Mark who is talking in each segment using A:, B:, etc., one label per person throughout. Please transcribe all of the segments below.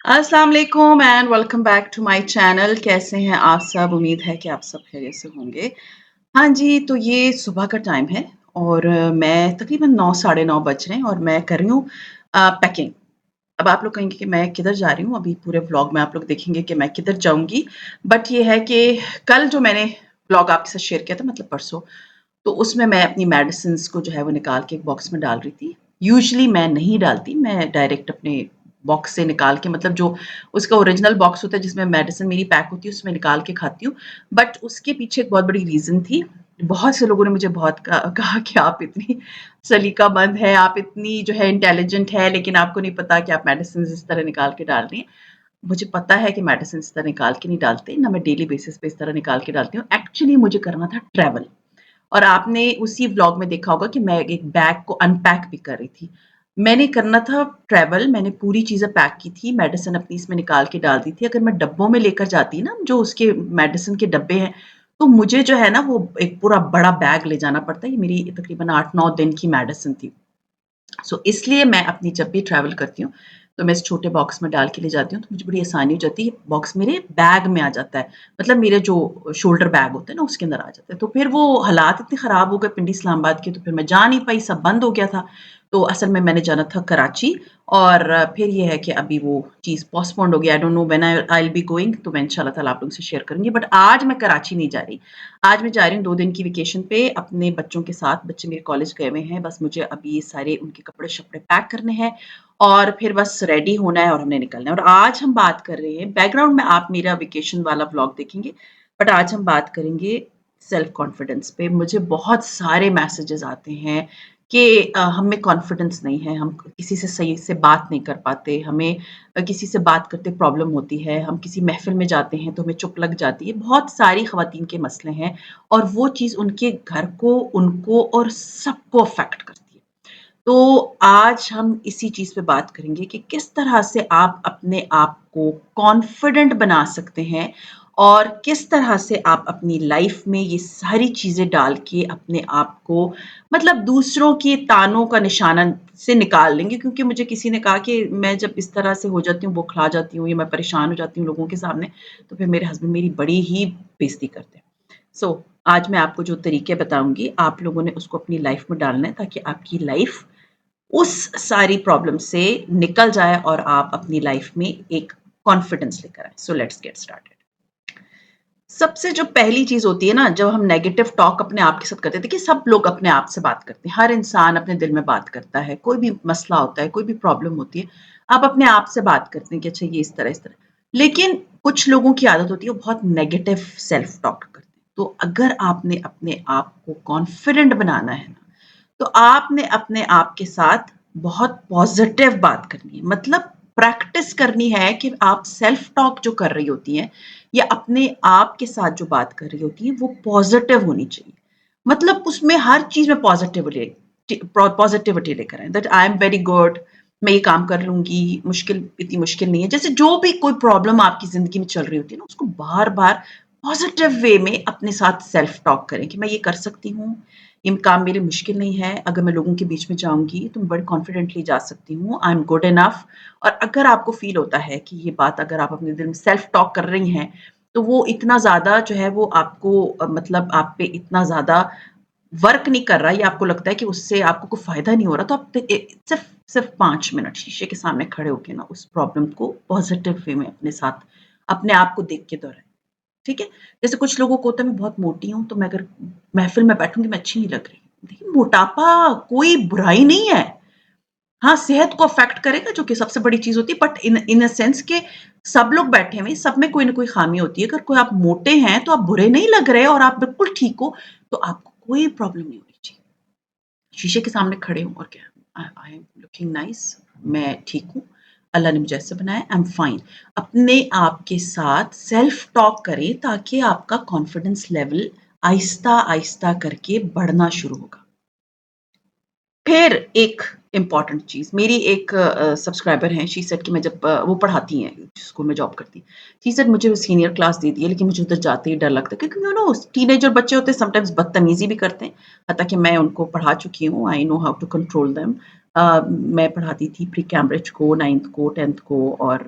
A: अस्सलाम वालेकुम and welcome back to my channel. कैसे हैं आप सब? उम्मीद है कि आप सब खैरियत से होंगे। हाँ जी, तो ये सुबह का टाइम है और मैं तकरीबन 9 साढ़े 9 बज रहे हैं और मैं कर रही हूँ पैकिंग। अब आप लोग कहेंगे कि मैं किधर जा रही हूँ, अभी पूरे व्लॉग में आप लोग देखेंगे कि मैं किधर जाऊँगी। बट ये है कि कल जो मैंने व्लॉग आपके साथ शेयर किया था मतलब परसों, तो उसमें मैं अपनी मेडिसिन्स को जो है वो निकाल के एक बॉक्स में डाल रही थी। यूजुअली मैं नहीं डालती, मैं डायरेक्ट अपने बॉक्स से निकाल के मतलब जो उसका ओरिजिनल बॉक्स होता है जिसमें मेडिसिन मेरी पैक होती है उसमें निकाल के खाती हूँ। बट उसके पीछे एक बहुत बड़ी रीज़न थी। बहुत से लोगों ने मुझे बहुत कहा कि आप इतनी सलीकामंद हैं, आप इतनी जो है इंटेलिजेंट है, लेकिन आपको नहीं पता कि आप मेडिसिन्स इस तरह निकाल के डाल रही हैं। मुझे पता है कि मेडिसिन इस तरह निकाल के नहीं डालते, ना मैं डेली बेसिस पे इस तरह निकाल के डालती हूँ। एक्चुअली मुझे करना था ट्रैवल। और आपने उसी व्लॉग में देखा होगा कि मैं एक बैग को अनपैक भी कर रही थी। मैंने करना था ट्रैवल, मैंने पूरी चीज़ें पैक की थी, मेडिसिन अपनी इसमें निकाल के डाल दी थी। अगर मैं डब्बों में लेकर जाती ना, जो उसके मेडिसिन के डब्बे हैं, तो मुझे जो है ना वो एक पूरा बड़ा बैग ले जाना पड़ता है। ये मेरी तकरीबन 8-9 दिन की मेडिसिन थी। इसलिए मैं अपनी जब भी ट्रैवल करती हूँ, तो मैं इस छोटे बॉक्स में डाल के ले जाती हूँ, तो मुझे बड़ी आसानी हो जाती है। बॉक्स मेरे बैग में आ जाता है, मतलब मेरे जो शोल्डर बैग होते हैं ना, उसके अंदर आ जाता है। तो फिर वो हालात इतने ख़राब हो गए पिंडी इस्लामाबाद के, तो फिर मैं जा नहीं पाई, सब बंद हो गया था। तो असल में मैंने जाना था कराची और फिर ये है कि अभी वो चीज़ पोस्टपोन्ड हो गई। I don't know when I will be going, तो मैं इंशाल्लाह ताला आप लोगों से शेयर करूँगी। बट आज मैं कराची नहीं जा रही। आज मैं जा रही हूँ 2 दिन की वेकेशन पे अपने बच्चों के साथ। बच्चे मेरे कॉलेज गए हुए हैं, बस मुझे अभी ये सारे उनके कपड़े-शपड़े पैक करने हैं और फिर बस रेडी होना है और हमने निकलना है। और आज हम बात कर रहे हैं, बैकग्राउंड में आप मेरा वेकेशन वाला व्लॉग देखेंगे, बट आज हम बात करेंगे सेल्फ कॉन्फिडेंस पे। मुझे बहुत सारे मैसेजेस आते हैं कि हम में कॉन्फिडेंस नहीं है, हम किसी से सही से बात नहीं कर पाते, हमें किसी से बात करते प्रॉब्लम होती है, हम किसी महफ़िल में जाते हैं तो हमें चुप लग जाती है। बहुत सारी ख़वातीन के मसले हैं और वो चीज़ उनके घर को, उनको और सबको अफ़ेक्ट करती है। तो आज हम इसी चीज़ पे बात करेंगे कि किस तरह से आप अपने आप को कॉन्फिडेंट बना सकते हैं और किस तरह से आप अपनी लाइफ में ये सारी चीज़ें डाल के अपने आप को मतलब दूसरों के तानों का निशाना से निकाल लेंगे। क्योंकि मुझे किसी ने कहा कि मैं जब इस तरह से हो जाती हूँ, बौखला जाती हूँ या मैं परेशान हो जाती हूँ लोगों के सामने, तो फिर मेरे हस्बैंड मेरी बड़ी ही बेइज़्ती करते हैं। आज मैं आपको जो तरीके बताऊँगी, आप लोगों ने उसको अपनी लाइफ में डालना है ताकि आपकी लाइफ उस सारी प्रॉब्लम से निकल जाए और आप अपनी लाइफ में एक कॉन्फिडेंस लेकर आएँ। Let's get started. सबसे जो पहली चीज़ होती है ना, जब हम नेगेटिव टॉक अपने आप के साथ करते हैं, देखिए सब लोग अपने आप से बात करते हैं, हर इंसान अपने दिल में बात करता है, कोई भी मसला होता है, कोई भी प्रॉब्लम होती है, आप अपने आप से बात करते हैं कि अच्छा ये इस तरह। लेकिन कुछ लोगों की आदत होती है, वो बहुत नेगेटिव सेल्फ टॉक करते हैं। तो अगर आपने अपने आप को कॉन्फिडेंट बनाना है ना, तो आपने अपने आप के साथ बहुत पॉजिटिव बात करनी है। मतलब प्रैक्टिस करनी है कि आप सेल्फ टॉक जो कर रही होती हैं या अपने आप के साथ जो बात कर रही होती हैं, वो पॉजिटिव होनी चाहिए। मतलब उसमें हर चीज़ में पॉजिटिविटी लेकर आएँ, that I am very good, मैं ये काम कर लूँगी, इतनी मुश्किल नहीं है। जैसे जो भी कोई प्रॉब्लम आपकी ज़िंदगी में चल रही होती है ना, उसको बार-बार पॉजिटिव वे में अपने साथ सेल्फ टॉक करें कि मैं ये कर सकती हूँ, ये काम मेरे मुश्किल नहीं है, अगर मैं लोगों के बीच में जाऊँगी तो मैं बड़े कॉन्फिडेंटली जा सकती हूँ, आई एम गुड इनफ। और अगर आपको फ़ील होता है कि ये बात अगर आप अपने दिल में सेल्फ टॉक कर रही हैं, तो वो इतना ज़्यादा जो है वो आपको मतलब आप पे इतना ज़्यादा वर्क नहीं कर रहा या आपको लगता है कि उससे आपको कोई फ़ायदा नहीं हो रहा, तो आप सिर्फ़ सिर्फ़ 5 मिनट शीशे के सामने खड़े होके ना उस प्रॉब्लम को पॉज़िटिव वे में अपने साथ, अपने आप को देख के दोहराएँ, ठीक है? जैसे कुछ लोगों को होता है मैं बहुत मोटी हूँ, तो मैं अगर महफ़िल में बैठूँगी मैं अच्छी नहीं लग रही। देखिए मोटापा कोई बुराई नहीं है। हाँ, सेहत को अफ़ेक्ट करेगा जो कि सबसे बड़ी चीज़ होती है, but in in a sense कि सब लोग बैठे हुए हैं, सब में कोई न कोई ख़ामी होती है। अगर कोई आप मोटे हैं, तो आप बुरे नहीं लग रहे और आप बिल्कुल ठीक हो, तो आपको कोई प्रॉब्लम नहीं होनी चाहिए। शीशे के सामने खड़े हूँ और क्या आई एम लुकिंग नाइस, मैं ठीक हूँ, अल्लाह ने मुझे ऐसे बनाया, आई एम फाइन। अपने आप के साथ सेल्फ टॉक करें ताकि आपका कॉन्फिडेंस लेवल आहिस्ता-आहिस्ता करके बढ़ना शुरू होगा। फिर एक इम्पॉर्टेंट चीज़, मेरी एक सब्सक्राइबर हैं, शी सेड कि मैं जब वो पढ़ाती हैं, स्कूल में जॉब करती हैं। शी सेड मुझे सीनियर क्लास दे दी है, लेकिन मुझे उधर जाते ही डर लगता है क्योंकि यू नो टीनेजर बच्चे होते हैं, समटाइम्स बदतमीज़ी भी करते हैं। हालाँकि मैं उनको पढ़ा चुकी हूँ, I know how to control them. मैं पढ़ाती थी प्री कैम्ब्रिज को, 9th को, 10th को और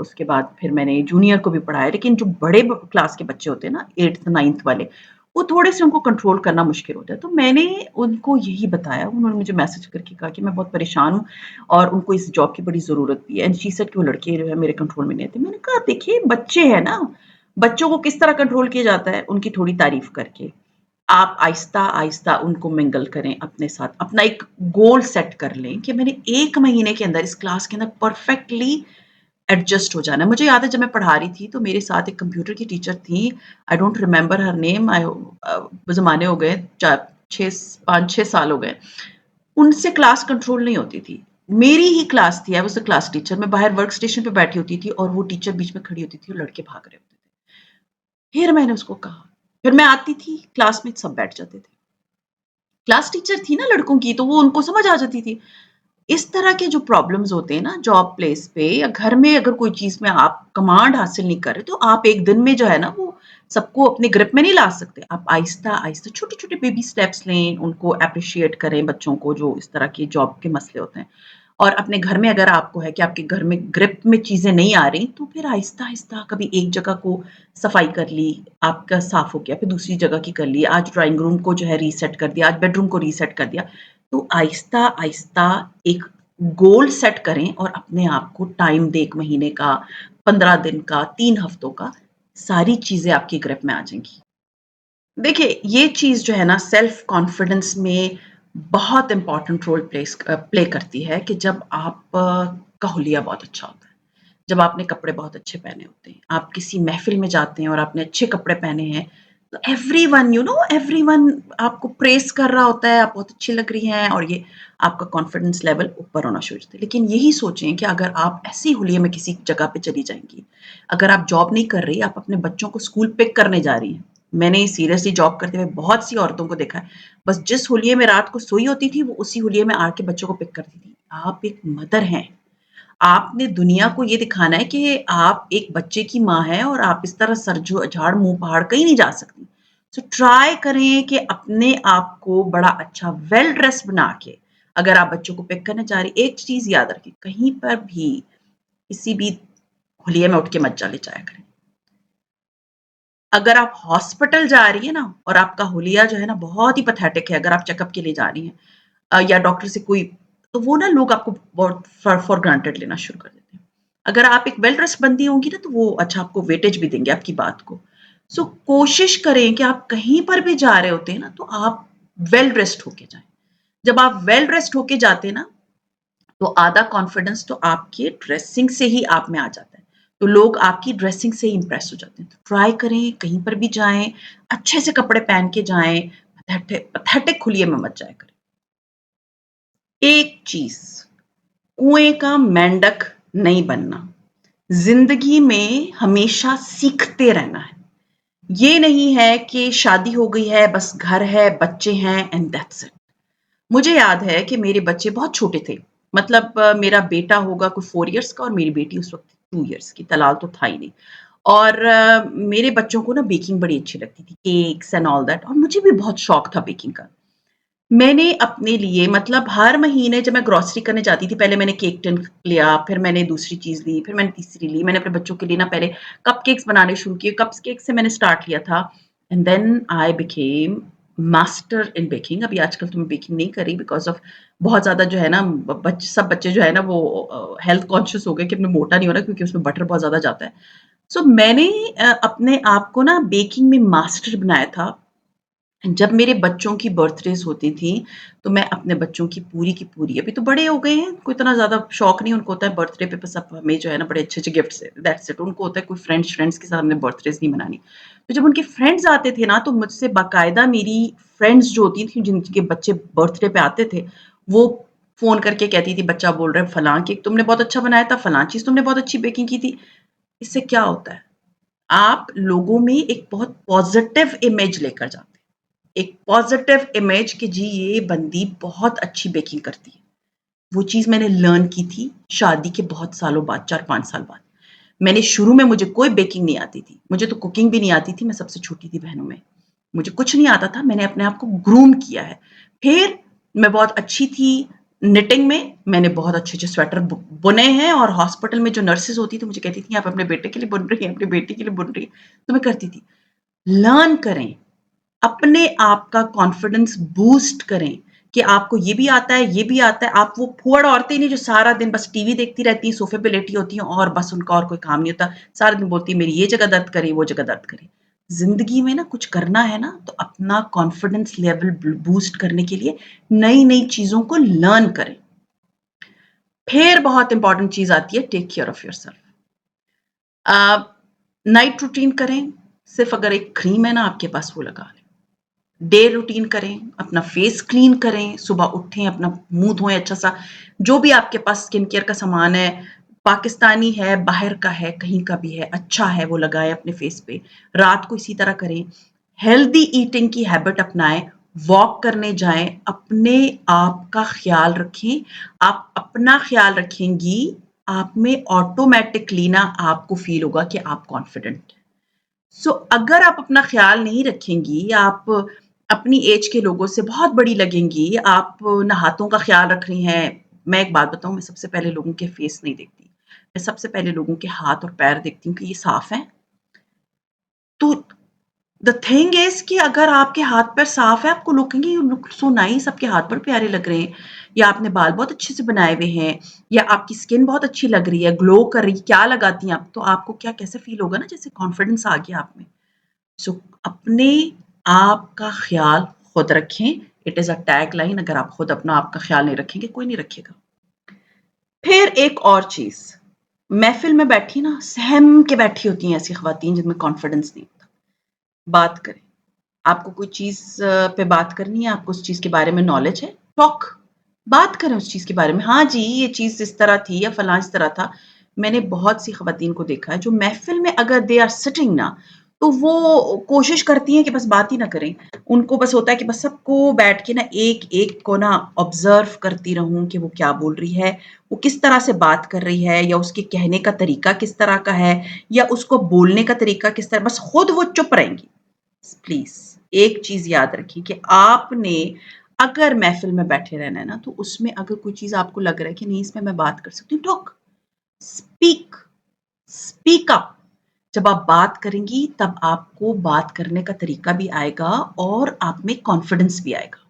A: उसके बाद फिर मैंने जूनियर को भी पढ़ाया। लेकिन जो बड़े ब क्लास के बच्चे होते हैं ना 8th 9th वाले, वो थोड़े-से उनको कंट्रोल करना मुश्किल होता है। तो मैंने उनको यही बताया, उन्होंने मुझे मैसेज करके कहा कि मैं बहुत परेशान हूँ और उनको इस जॉब की बड़ी ज़रूरत भी है एंड शी सेड कि वो लड़के जो है मेरे कंट्रोल में नहीं आते। मैंने कहा देखिए बच्चे हैं ना, बच्चों को किस तरह कंट्रोल किया जाता है? उनकी थोड़ी तारीफ़ करके। आप आहिस्ता-आहिस्ता उनको मिंगल करें अपने साथ। अपना एक गोल सेट कर लें कि मैंने 1 महीने के अंदर इस क्लास के अंदर परफेक्टली एडजस्ट हो जाना है। मुझे याद है जब मैं पढ़ा रही थी तो मेरे साथ एक कंप्यूटर की टीचर थी। I don't remember her name ज़माने हो गए 4 6 5-6 साल हो गए। उनसे क्लास कंट्रोल नहीं होती थी। मेरी ही क्लास थी, I was the class teacher. मैं बाहर वर्क स्टेशन पे बैठी होती थी और वो टीचर बीच में खड़ी होती थी और लड़के भाग रहे होते थे। फिर मैंने उसको कहा, फिर मैं आती थी, क्लास में सब बैठ जाते थे। क्लास टीचर थी ना लड़कों की, तो वो उनको समझ आ जाती थी। इस तरह के जो प्रॉब्लम्स होते हैं ना जॉब प्लेस पे या घर में अगर कोई चीज़ में आप कमांड हासिल नहीं कर रहे, तो आप एक दिन में जो है ना वो सबको अपने ग्रिप में नहीं ला सकते। आप आहिस्ता-आहिस्ता छोटे-छोटे बेबी स्टेप्स लें, उनको एप्रिशिएट करें बच्चों को जो इस तरह की जॉब के मसले होते हैं। और अपने घर में अगर आपको है कि आपके घर में ग्रिप में चीज़ें नहीं आ रही, तो फिर आहिस्ता-आहिस्ता कभी एक जगह को सफाई कर ली, आपका साफ हो गया, फिर दूसरी जगह की कर ली, आज ड्राइंग रूम को जो है रीसेट कर दिया, आज बेडरूम को रीसेट कर दिया। तो आहिस्ता-आहिस्ता एक गोल सेट करें और अपने आप को टाइम दें 1 महीने का, 15 दिन का, 3 हफ्तों का, सारी चीज़ें आपकी ग्रिप में आ जाएँगी। देखिए, ये चीज़ जो है ना सेल्फ कॉन्फिडेंस में बहुत इम्पोर्टेंट रोल प्ले करती है कि जब आप का हुलिया बहुत अच्छा होता है। जब आपने कपड़े बहुत अच्छे पहने होते हैं, आप किसी महफ़िल में जाते हैं और आपने अच्छे कपड़े पहने हैं, तो एवरीवन आपको प्रेज़ कर रहा होता है, आप बहुत अच्छी लग रही हैं और ये आपका कॉन्फिडेंस लेवल ऊपर होना शुरू हो जाता है। लेकिन यही सोचें कि अगर आप ऐसे ही हुलिये में किसी जगह पे चली जाएँगी, अगर आप जॉब नहीं कर रही, आप अपने बच्चों को स्कूल पिक करने जा रही हैं। मैंने सीरियसली जॉब करते हुए बहुत सी औरतों को देखा है, बस जिस हुलिये में रात को सोई होती थी, वो उसी हुलिये में आके बच्चों को पिक करती थी। आप एक मदर हैं, आपने दुनिया को ये दिखाना है कि आप एक बच्चे की माँ हैं और आप इस तरह सर झु झाड़ मुँह पहाड़ कहीं नहीं जा सकती। सो ट्राई करें कि अपने आप को बड़ा अच्छा वेल ड्रेस बना के अगर आप बच्चों को पिक करने जा रही एक चीज़ याद रखें, कहीं पर भी किसी भी हुलिये में उठ के मत चले जाया करें। अगर आप हॉस्पिटल जा रही हैं ना और आपका हुलिया जो है ना बहुत ही पैथेटिक है, अगर आप चेकअप के लिए जा रही हैं या डॉक्टर से कोई तो वो ना लोग आपको बहुत फॉर ग्रांटेड लेना शुरू कर देते हैं। अगर आप एक वेल ड्रेस्ड बंदी होंगी ना तो वो अच्छा आपको वेटेज भी देंगे आपकी बात को। सो कोशिश करें कि आप कहीं पर भी जा रहे होते हैं ना तो आप वेल ड्रेस्ड होके जाएँ। जब आप वेल ड्रेस्ड होके जाते हैं ना तो आधा कॉन्फिडेंस तो आपके ड्रेसिंग से ही आप में आ जाता है। तो लोग आपकी ड्रेसिंग से ही इम्प्रेस हो जाते हैं। तो ट्राई करें, कहीं पर भी जाएँ, अच्छे से कपड़े पहन के जाएँ, पैथेटिक हुलिये में मत जाया करें। एक चीज़, कुएँ का मेंढक नहीं बनना। ज़िंदगी में हमेशा सीखते रहना है। ये नहीं है कि शादी हो गई है, बस घर है, बच्चे हैं एंड दैट्स इट। मुझे याद है कि मेरे बच्चे बहुत छोटे थे। मतलब मेरा बेटा होगा कोई 4 इयर्स का और मेरी बेटी उस वक़्त 2 इयर्स की, तलाल तो था ही नहीं। और मेरे बच्चों को ना बेकिंग बड़ी अच्छी लगती थी, केक्स एंड ऑल दैट और मुझे भी बहुत शौक था बेकिंग का। मैंने अपने लिए मतलब हर महीने जब मैं ग्रोसरी करने जाती थी, पहले मैंने केक टिन लिया, फिर मैंने दूसरी चीज़ ली, फिर मैंने तीसरी ली। मैंने अपने बच्चों के लिए ना पहले कपकेक्स बनाने शुरू किए, कपकेक्स से मैंने स्टार्ट किया था and then I became master in baking. अभी आजकल तो मैं बेकिंग नहीं कर रही बिकॉज़ ऑफ बहुत ज़्यादा जो है ना सब बच्चे जो है ना वो हेल्थ कॉन्शियस हो गए कि हमने मोटा नहीं होना क्योंकि उसमें बटर बहुत ज़्यादा जाता है। सो मैंने अपने आप को ना बेकिंग में मास्टर बनाया था जब मेरे बच्चों की बर्थडेज़ होती थी, तो मैं अपने बच्चों की पूरी अभी तो बड़े हो गए हैं, कोई इतना ज़्यादा शौक नहीं उनको होता है बर्थडे पे बस अब हमें जो है ना बड़े अच्छे-अच्छे गिफ्ट्स दैट्स इट उनको होता है कोई फ्रेंड्स के साथ हमने बर्थडेज़ नहीं मनानी। तो जब उनके फ्रेंड्स आते थे ना, तो मुझसे बाकायदा मेरी फ्रेंड्स जो होती थी, जिनके बच्चे बर्थडे पे आते थे, वो फ़ोन करके कहती थी, "बच्चा बोल रहा है फलाँ केक तुमने बहुत अच्छा बनाया था, फलाँ चीज़ तुमने बहुत अच्छी बेकिंग की थी।" इससे क्या होता है, आप लोगों में एक बहुत पॉज़िटिव इमेज लेकर जाते हैं। एक पॉज़िटिव इमेज कि जी ये बंदी बहुत अच्छी बेकिंग करती है। वो चीज़ मैंने लर्न की थी शादी के बहुत सालों बाद, 4-5 साल बाद। मैंने शुरू में मुझे कोई बेकिंग नहीं आती थी। मुझे तो कुकिंग भी नहीं आती थी, मैं सबसे छोटी थी बहनों में। मुझे कुछ नहीं आता था, मैंने अपने आप को ग्रूम किया है। फिर मैं बहुत अच्छी थी, निटिंग में मैंने बहुत अच्छे-अच्छे स्वेटर बुने हैं और हॉस्पिटल में जो नर्सेज़ होती थी मुझे कहती थी आप अपने बेटे के लिए बुन रही हैं, अपनी बेटी के लिए बुन रही हैं, तो मैं करती थी। लर्न करें, अपने आप का कॉन्फिडेंस बूस्ट करें कि आपको ये भी आता है, ये भी आता है। आप वो फूहड़ औरतें नहीं जो सारा दिन बस टीवी देखती रहती हैं, सोफ़े पे लेटी होती हैं और बस उनका और कोई काम नहीं होता। सारा दिन बोलती हैं मेरी ये जगह दर्द कर रही है, वो जगह दर्द कर रही है। ज़िंदगी में ना कुछ करना है ना तो अपना कॉन्फिडेंस लेवल बूस्ट करने के लिए नई-नई चीज़ों को लर्न करें। फिर बहुत इंपॉर्टेंट चीज़ आती है take care of yourself. Night routine करें, सिर्फ़ अगर एक क्रीम है ना आपके पास वो लगा लें। डे रूटीन करें, अपना फेस क्लीन करें, सुबह उठें, अपना मुँह धोएँ अच्छा-सा, जो भी आपके पास स्किन केयर का सामान है, पाकिस्तानी है, बाहर का है, कहीं का भी है, अच्छा है वो लगाएँ अपने फेस पे। रात को इसी तरह करें। हेल्दी ईटिंग की हैबिट अपनाएँ, वॉक करने जाएँ, अपने आप का ख़्याल रखें। आप अपना ख़्याल रखेंगी, आप में ऑटोमैटिकली ना आपको फ़ील होगा कि आप कॉन्फिडेंट हैं। अगर आप अपना ख़्याल नहीं रखेंगी, आप अपनी ऐज के लोगों से बहुत बड़ी लगेंगी, आप ना हाथों का ख़्याल रख रही हैं। मैं एक बात बताऊँ, मैं सबसे पहले लोगों के फेस नहीं देखती। मैं सबसे पहले लोगों के हाथ और पैर देखती हूँ कि ये साफ़ हैं। तो द थिंग इज़ कि अगर आपके हाथ-पैर साफ़ है, आपको लोग कहेंगे यू लुक सो नाइस, आपके हाथ बड़े प्यारे लग रहे हैं, या आपने बाल बहुत अच्छे से बनाए हुए हैं, या आपकी स्किन बहुत अच्छी लग रही है, ग्लो कर रही है, क्या लगाती हैं आप? तो आपको क्या कैसे फ़ील होगा ना जैसे कॉन्फिडेंस आ गया आप में। सो अपने आप का ख़्याल खुद रखें। इट इज़ अ टैगलाइन, अगर आप खुद अपना आप का ख़्याल नहीं रखेंगे, कोई नहीं रखेगा। फिर एक और चीज़, महफ़िल में बैठी ना सहम के बैठी होती हैं ऐसी ख़वातीन जिनमें कॉन्फिडेंस नहीं होता। बात करें, आपको कोई चीज़ पे बात करनी है, आपको उस चीज़ के बारे में नॉलेज है, टॉक, बात करें उस चीज़ के बारे में। हाँ जी, ये चीज़ इस तरह थी या फलाँ इस तरह था। मैंने बहुत सी ख़वातीन को देखा है जो महफ़िल में अगर दे आर सिटिंग ना, तो वो कोशिश करती हैं कि बस बात ही ना करें। उनको बस होता है कि बस सबको बैठ के ना एक-एक को ना ऑब्ज़र्व करती रहूँ कि वो क्या बोल रही है, वो किस तरह से बात कर रही है, या उसके कहने का तरीका किस तरह का है, या उसको बोलने का तरीका किस तरह, बस खुद वो चुप रहेंगी। प्लीज़ एक चीज़ याद रखिए कि आपने अगर महफ़िल में बैठे रहना है ना, तो उसमें अगर कोई चीज़ आपको लग रहा है कि नहीं इसमें मैं बात कर सकती हूँ, टॉक, स्पीक, स्पीक अप। जब आप बात करेंगी तब आपको बात करने का तरीका भी आएगा और आप में कॉन्फिडेंस भी आएगा।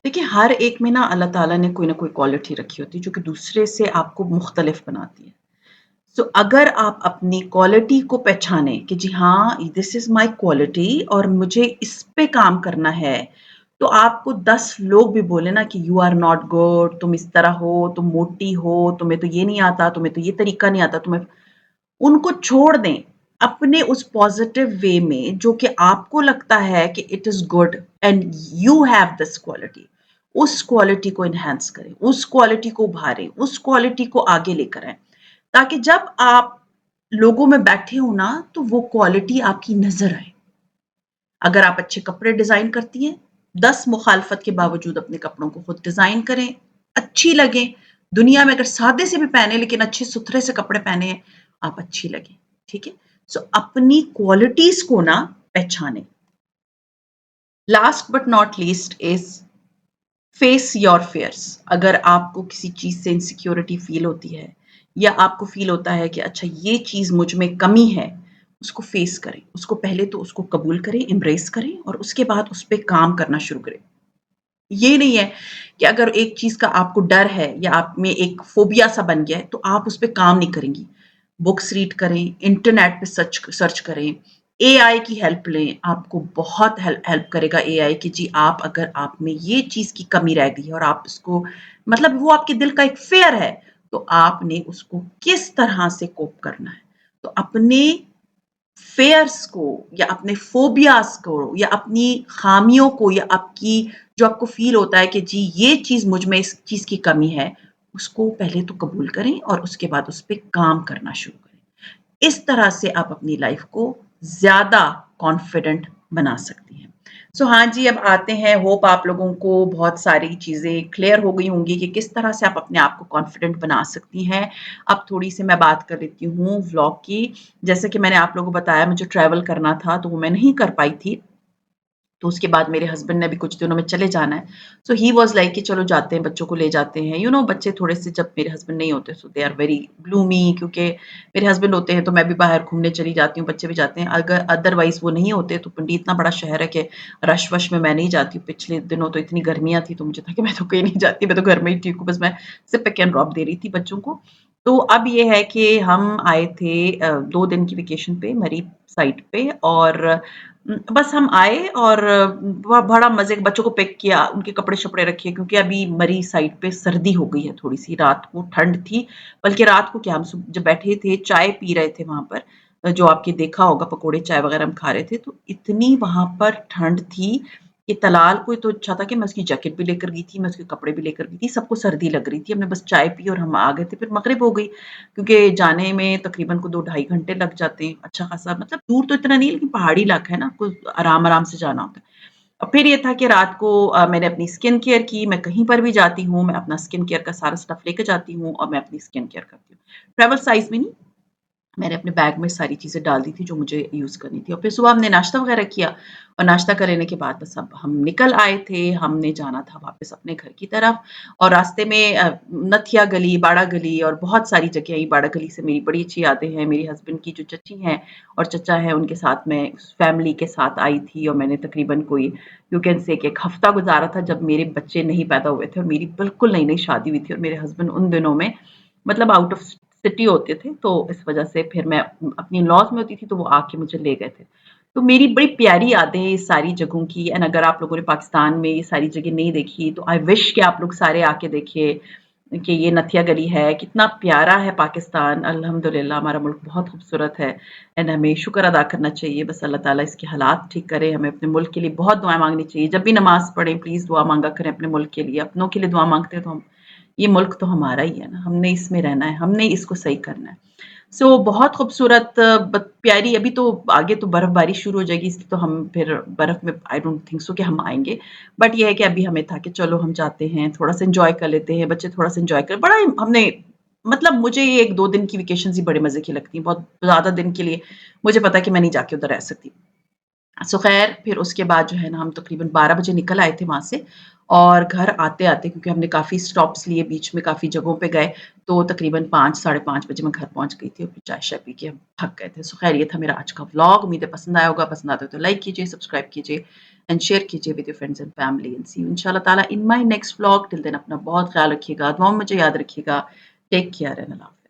A: देखिए, हर एक में ना अल्लाह ताला ने कोई ना कोई क्वालिटी रखी होती है जो कि दूसरे से आपको मुख्तलिफ बनाती है। अगर आप अपनी क्वालिटी को पहचानें कि जी हाँ, दिस इज़ माय क्वालिटी और मुझे इस पे काम करना है, तो आपको 10 लोग भी बोले ना कि यू आर नॉट गुड, तुम इस तरह हो, तुम मोटी हो, तुम्हें तो ये नहीं आता, तुम्हें तो ये तरीका नहीं आता, तुम्हें उनको छोड़ दें। अपने उस पॉज़िटिव वे में जो कि आपको लगता है कि it is good and you have this quality, उस क्वालिटी को एनहांस करें, उस क्वालिटी को उभारें, उस क्वालिटी को आगे लेकर आएँ। ताकि जब आप लोगों में बैठे हो ना, तो वो क्वालिटी आपकी नज़र आए। अगर आप अच्छे कपड़े डिज़ाइन करती हैं, 10 मुखालफत के बावजूद अपने कपड़ों को खुद डिज़ाइन करें, अच्छी लगें। दुनिया में अगर सादे से भी पहने लेकिन अच्छे सुथरे से कपड़े पहने हैं, आप अच्छी लगें, ठीक है? अपनी क्वालिटीज़ को ना पहचानें। Last but not least is face your fears. अगर आपको किसी चीज़ से इनसिक्योरिटी फ़ील होती है, या आपको फ़ील होता है कि अच्छा ये चीज़ मुझ में कमी है, उसको फेस करें। उसको पहले तो उसको कबूल करें, एम्ब्रेस करें और उसके बाद उस पे काम करना शुरू करें। ये नहीं है कि अगर एक चीज़ का आपको डर है या आप में एक फ़ोबिया सा बन गया है, तो आप उस पे काम नहीं करेंगी। बुक्स रीड करें, इंटरनेट पे सर्च सर्च करें, एआई की हेल्प लें, आपको बहुत हेल्प करेगा एआई कि जी आप अगर आप में ये चीज़ की कमी रह गई है और आप उसको मतलब वो आपके दिल का एक फ़ियर है, तो आपने उसको किस तरह से कोप करना है। तो अपने फ़ियर्स को या अपने फ़ोबियाज़ को या अपनी ख़ामियों को या आपकी जो आपको फ़ील होता है कि जी ये चीज़ मुझ में इस चीज़ की कमी है, उसको पहले तो कबूल करें और उसके बाद उस पे काम करना शुरू करें। इस तरह से आप अपनी लाइफ़ को ज़्यादा कॉन्फिडेंट बना सकती हैं। हाँ जी, अब आते हैं, होप आप लोगों को बहुत सारी चीज़ें क्लियर हो गई होंगी कि किस तरह से आप अपने आप को कॉन्फिडेंट बना सकती हैं। अब थोड़ी-सी मैं बात कर लेती हूँ व्लॉग की। जैसे कि मैंने आप लोगों को बताया मुझे ट्रैवल करना था, तो वो मैं नहीं कर पाई थी। तो उसके बाद मेरे हस्बैंड ने भी कुछ दिनों में चले जाना है। सो ही वाज़ लाइक कि चलो जाते हैं, बच्चों को ले जाते हैं। बच्चे थोड़े-से जब मेरे हस्बैंड नहीं होते सो दे आर वेरी ग्लूमी, क्योंकि मेरे हस्बैंड होते हैं तो मैं भी बाहर घूमने चली जाती हूँ, बच्चे भी जाते हैं। अगर अदरवाइज़ वो नहीं होते तो पिंडी इतना बड़ा शहर है कि रश-वश में मैं नहीं जाती हूँ। पिछले दिनों तो इतनी गर्मियाँ थी तो मुझे था कि मैं तो कहीं नहीं जाती, मैं तो घर में ही ठीक हूँ, बस मैं सिर्फ़ पिक एंड ड्रॉप दे रही थी बच्चों को। तो अब ये है कि हम आए थे 2 दिन की वेकेशन पे मरीन साइड पे, और बस हम आए और बड़ा मज़े बच्चों को पिक किया, उनके कपड़े-शपड़े रखे, क्योंकि अभी मरी साइड पे सर्दी हो गई है थोड़ी-सी, रात को ठंड थी। बल्कि रात को क्या, हम जब बैठे थे, चाय पी रहे थे वहाँ पर, जो आपने देखा होगा, पकोड़े, चाय वग़ैरह हम खा रहे थे, तो इतनी वहाँ पर ठंड थी कि तलाल को तो अच्छा था कि मैं उसकी जैकेट भी लेकर गई थी, मैं उसके कपड़े भी लेकर गई थी, सबको सर्दी लग रही थी। हमने बस चाय पी और हम आ गए थे, फिर मगरिब हो गई, क्योंकि जाने में तकरीबन को 2 ढाई घंटे लग जाते हैं, अच्छा खासा, मतलब दूर तो इतना नहीं है, लेकिन पहाड़ी इलाका है ना, आपको आराम-आराम से जाना होता है। और फिर ये था कि रात को मैंने अपनी स्किन केयर की, मैं कहीं पर भी जाती हूँ, मैं अपना स्किन केयर का सारा स्टफ़ लेके जाती हूँ और मैं अपनी स्किन केयर करती हूँ। ट्रैवल साइज़ में नहीं, मैंने अपने बैग में सारी चीज़ें डाल दी थी जो मुझे यूज़ करनी थी, और फिर सुबह हमने नाश्ता वग़ैरह किया, और नाश्ता कर लेने के बाद बस अब हम निकल आए थे। हमने जाना था वापस अपने घर की तरफ, और रास्ते में नथिया गली, बाड़ा गली और बहुत सारी जगह आई। बाड़ा गली से मेरी बड़ी अच्छी यादें हैं। मेरी हस्बैंड की जो चची हैं और चचा हैं, उनके साथ मैं फैमिली के साथ आई थी, और मैंने तकरीबन कोई यू कैन से कि 1 हफ़्ता गुज़ारा था, जब मेरे बच्चे नहीं पैदा हुए थे और मेरी बिल्कुल नई-नई शादी हुई थी, और मेरे हस्बैंड उन दिनों में मतलब आउट ऑफ सिटी होते थे, तो इस वज़ह से फिर मैं अपनी इन-लॉज़ में होती थी, तो वो आके मुझे ले गए थे। तो मेरी बड़ी प्यारी यादें हैं इस सारी जगहों की, एंड अगर आप लोगों ने पाकिस्तान में ये सारी जगह नहीं देखी, तो आई विश कि आप लोग सारे आके देखिए कि ये नथिया गली है, कितना प्यारा है पाकिस्तान। अल्हम्दुलिल्लाह हमारा मुल्क बहुत खूबसूरत है, एंड हमें शुक्र अदा करना चाहिए। बस अल्लाह ताला इसके हालात ठीक करे, हमें अपने मुल्क के लिए बहुत दुआएँ माँगनी चाहिए। जब भी नमाज़ पढ़ें प्लीज़ दुआ माँगा करें अपने मुल्क के लिए, अपनों के लिए दुआ माँगते हैं तो हम, ये मुल्क तो हमारा ही है ना, हमने इसमें रहना है, हमने इसको सही करना है। सो बहुत खूबसूरत प्यारी, अभी तो आगे तो बर्फ़बारी शुरू हो जाएगी, इसलिए तो हम फिर बर्फ़ में आई डोंट थिंक सो कि हम आएँगे। बट ये है कि अभी हमें था कि चलो हम जाते हैं, थोड़ा-सा एन्जॉय कर लेते हैं, बच्चे थोड़ा-सा एन्जॉय कर, बड़ा हमने, मतलब मुझे ये 1-2 दिन की वेकेशंस ही बड़े मज़े की लगती हैं, बहुत ज़्यादा दिन के लिए मुझे पता है कि मैं नहीं जाके उधर रह सकती। सो ख़ैर फिर उसके बाद जो है ना, हम तकरीबन 12 बजे निकल आए थे वहाँ से, और घर आते-आते, क्योंकि हमने काफ़ी स्टॉप्स लिए, बीच में काफ़ी जगहों पे गए, तो तकरीबन 5 साढ़े 5 बजे मैं घर पहुँच गई थी, और फिर चाय-शाय पी के हम थक गए थे। सो ख़ैर ये था मेरा आज का व्लॉग, उम्मीद है पसंद आया होगा, पसंद आता है तो लाइक कीजिए, सब्सक्राइब कीजिए एंड शेयर कीजिए with your friends and family, and see you इंशाल्लाह ताला in my next vlog. Till then अपना बहुत ख़्याल रखिएगा, दुआओं में मुझे याद रखिएगा। टेक केयर एंड अल्लाह हाफ़िज़।